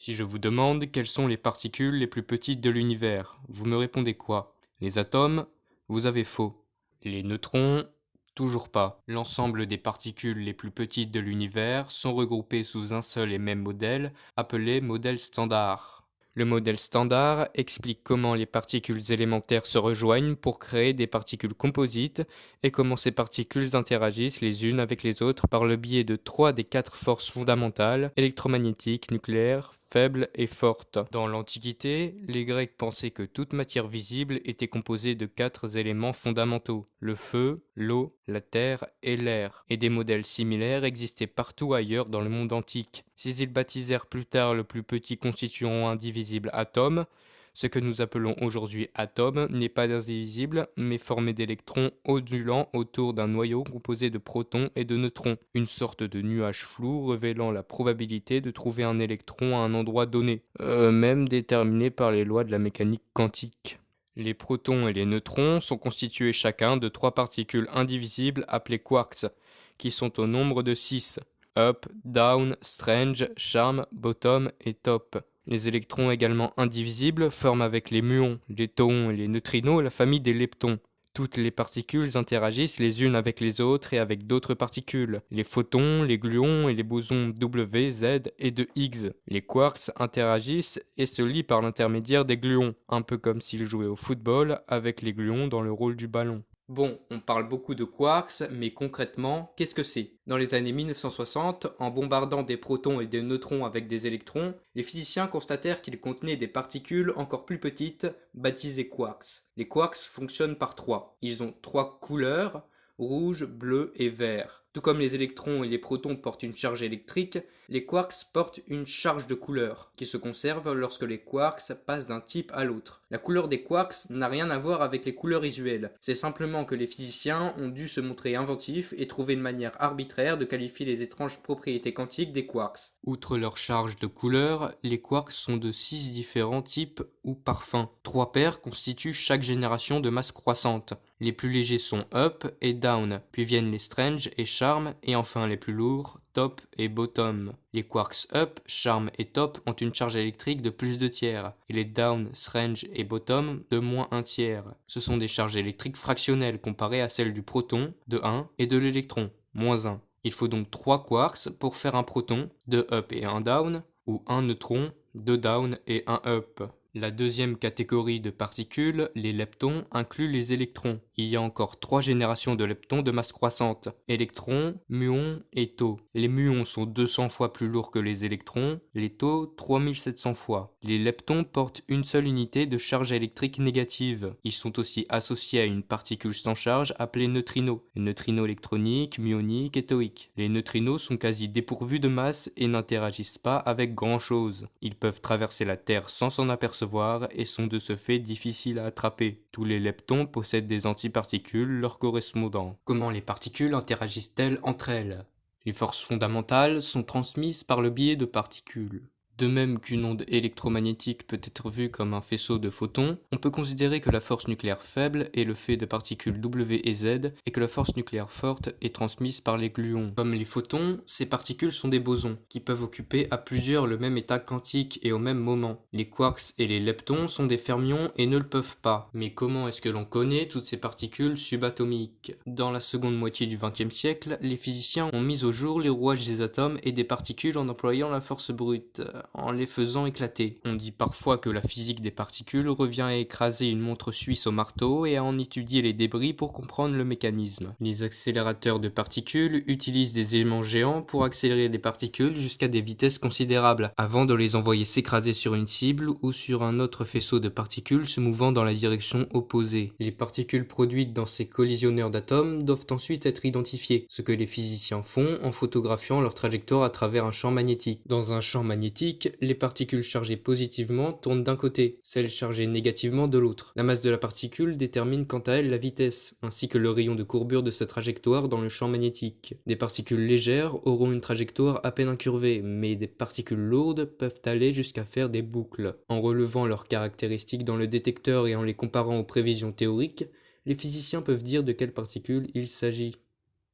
Si je vous demande quelles sont les particules les plus petites de l'univers, vous me répondez quoi? Les atomes? Vous avez faux. Les neutrons? Toujours pas. L'ensemble des particules les plus petites de l'univers sont regroupées sous un seul et même modèle, appelé modèle standard. Le modèle standard explique comment les particules élémentaires se rejoignent pour créer des particules composites et comment ces particules interagissent les unes avec les autres par le biais de 3 des 4 forces fondamentales, électromagnétiques, nucléaires, faibles et fortes. Dans l'Antiquité, les Grecs pensaient que toute matière visible était composée de 4 éléments fondamentaux, le feu, l'eau, la terre et l'air, et des modèles similaires existaient partout ailleurs dans le monde antique. S'ils baptisèrent plus tard le plus petit constituant indivisible atome, ce que nous appelons aujourd'hui atome n'est pas indivisible, mais formé d'électrons ondulants autour d'un noyau composé de protons et de neutrons, une sorte de nuage flou révélant la probabilité de trouver un électron à un endroit donné, même déterminé par les lois de la mécanique quantique. Les protons et les neutrons sont constitués chacun de 3 particules indivisibles appelées quarks, qui sont au nombre de 6. Up, down, strange, charm, bottom et top. Les électrons également indivisibles forment avec les muons, les tauons et les neutrinos la famille des leptons. Toutes les particules interagissent les unes avec les autres et avec d'autres particules, les photons, les gluons et les bosons W, Z et de Higgs. Les quarks interagissent et se lient par l'intermédiaire des gluons, un peu comme s'ils jouaient au football avec les gluons dans le rôle du ballon. Bon, on parle beaucoup de quarks, mais concrètement, qu'est-ce que c'est? Dans les années 1960, en bombardant des protons et des neutrons avec des électrons, les physiciens constatèrent qu'ils contenaient des particules encore plus petites, baptisées quarks. Les quarks fonctionnent par 3. Ils ont 3 couleurs, rouge, bleu et vert. Tout comme les électrons et les protons portent une charge électrique, les quarks portent une charge de couleur, qui se conserve lorsque les quarks passent d'un type à l'autre. La couleur des quarks n'a rien à voir avec les couleurs usuelles, c'est simplement que les physiciens ont dû se montrer inventifs et trouver une manière arbitraire de qualifier les étranges propriétés quantiques des quarks. Outre leur charge de couleur, les quarks sont de 6 différents types ou parfums. 3 paires constituent chaque génération de masse croissante. Les plus légers sont up et down, puis viennent les strange et charm, et enfin les plus lourds, top et bottom. Les quarks up, charm et top ont une charge électrique de plus de tiers, et les down, strange et bottom de moins un tiers. Ce sont des charges électriques fractionnelles comparées à celles du proton, de 1, et de l'électron, moins 1. Il faut donc 3 quarks pour faire un proton, 2 up et 1 down, ou un neutron, 2 down et 1 up. La deuxième catégorie de particules, les leptons, inclut les électrons. Il y a encore 3 générations de leptons de masse croissante, électrons, muons et taux. Les muons sont 200 fois plus lourds que les électrons, les taux 3700 fois. Les leptons portent une seule unité de charge électrique négative. Ils sont aussi associés à une particule sans charge appelée neutrino, les neutrinos électroniques, muoniques et tauiques. Les neutrinos sont quasi dépourvus de masse et n'interagissent pas avec grand chose. Ils peuvent traverser la Terre sans s'en apercevoir et sont de ce fait difficiles à attraper. Tous les leptons possèdent des antiparticules leur correspondant. Comment les particules interagissent-elles entre elles? Les forces fondamentales sont transmises par le biais de particules. De même qu'une onde électromagnétique peut être vue comme un faisceau de photons, on peut considérer que la force nucléaire faible est le fait de particules W et Z et que la force nucléaire forte est transmise par les gluons. Comme les photons, ces particules sont des bosons, qui peuvent occuper à plusieurs le même état quantique et au même moment. Les quarks et les leptons sont des fermions et ne le peuvent pas. Mais comment est-ce que l'on connaît toutes ces particules subatomiques? Dans la seconde moitié du XXe siècle, les physiciens ont mis au jour les rouages des atomes et des particules en employant la force brute, en les faisant éclater. On dit parfois que la physique des particules revient à écraser une montre suisse au marteau et à en étudier les débris pour comprendre le mécanisme. Les accélérateurs de particules utilisent des éléments géants pour accélérer des particules jusqu'à des vitesses considérables, avant de les envoyer s'écraser sur une cible ou sur un autre faisceau de particules se mouvant dans la direction opposée. Les particules produites dans ces collisionneurs d'atomes doivent ensuite être identifiées, ce que les physiciens font en photographiant leur trajectoire à travers un champ magnétique. Dans un champ magnétique, les particules chargées positivement tournent d'un côté, celles chargées négativement de l'autre. La masse de la particule détermine quant à elle la vitesse, ainsi que le rayon de courbure de sa trajectoire dans le champ magnétique. Des particules légères auront une trajectoire à peine incurvée, mais des particules lourdes peuvent aller jusqu'à faire des boucles. En relevant leurs caractéristiques dans le détecteur et en les comparant aux prévisions théoriques, les physiciens peuvent dire de quelles particules il s'agit.